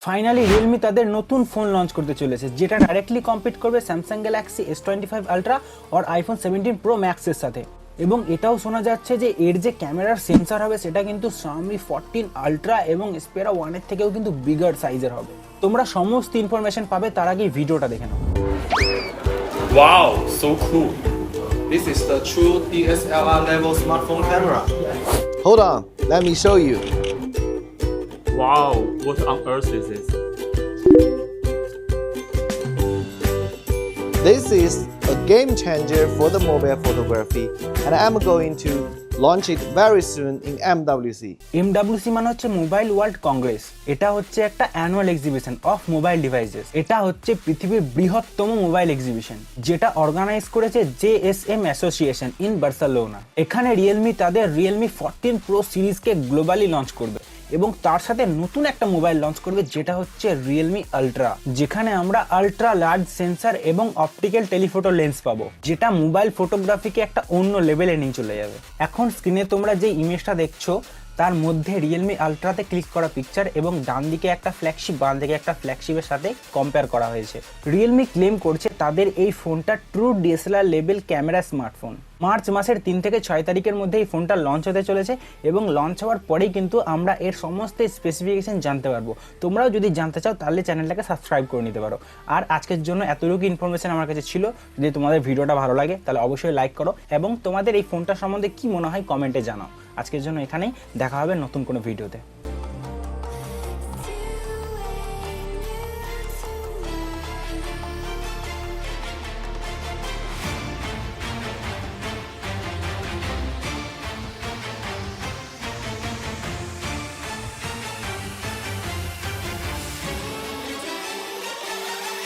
Finally Realme তাদের নতুন phone launch করতে চলেছে, যেটা ডাইরেক্টলি কম্পিট করবে স্যামসাং গ্যালাক্সি S25 আলট্রা আর আইফোন 17 প্রো ম্যাক্সের সাথে। এবং এটাও শোনা যাচ্ছে যে এর যে ক্যামেরার সেন্সর হবে সেটা কিন্তু Xiaomi 14 আলট্রা এবং Xperia 1 এর থেকেও কিন্তু বিগার সাইজের হবে। তোমরা সমস্ত ইনফরমেশন পাবে, তার আগে ভিডিওটা দেখে নাও। Wow, so cool. This is the true DSLR level smartphone camera. Hold on, let me show you. Wow, what on earth is this? This is a game changer for the mobile photography, and I'm going to launch it very soon in MWC. MWC মানে হচ্ছে mobile world Congress. এটা হচ্ছে একটা annual exhibition of mobile devices. এটা হচ্ছে পৃথিবীর বৃহত্তম mobile exhibition, যেটা অর্গানাইজ করেছে JSM অ্যাসোসিয়েশন ইন বার্সেলোনা। এখানে রিয়েলমি তাদের রিয়েলমি 14 প্রো সিরিজকে গ্লোবালি লঞ্চ করবে এবং তার সাথে নতুন একটা মোবাইল লঞ্চ করবে, যেটা হচ্ছে রিয়েলমি আলট্রা, যেখানে আমরা আলট্রা লার্জ সেন্সর এবং অপটিক্যাল টেলিফোটো লেন্স পাবো, যেটা মোবাইল ফটোগ্রাফিকে একটা অন্য লেভেলে নিয়ে চলে যাবে। এখন স্ক্রিনে তোমরা যে ইমেজটা দেখছো তার মধ্যে রিয়েলমি আলট্রাতে ক্লিক করা পিকচার এবং ডান দিকে একটা ফ্ল্যাগশিপ, বাম দিকে একটা ফ্ল্যাগশিপের সাথে কম্পেয়ার করা হয়েছে। রিয়েলমি ক্লেম করছে তাদের এই ফোনটা true DSLR level camera smartphone. March মাসের 3 থেকে 6 তারিখের মধ্যে এই ফোনটা লঞ্চ হতে চলেছে এবং লঞ্চ হওয়ার পরেই কিন্তু আমরা এর সমস্ত স্পেসিফিকেশন জানতে পারবো। তোমরাও যদি জানতে চাও তাহলে চ্যানেলটাকে সাবস্ক্রাইব করে নিতে পারো। আর আজকের জন্য এতটুকু ইনফরমেশন আমার কাছে ছিল। যদি তোমাদের ভিডিওটা ভালো লাগে তাহলে অবশ্যই লাইক করো এবং তোমাদের এই ফোনটা সম্বন্ধে কি মনে হয় কমেন্টে জানাও। আজকের জন্য এখানেই, দেখা হবে নতুন কোনো ভিডিওতে।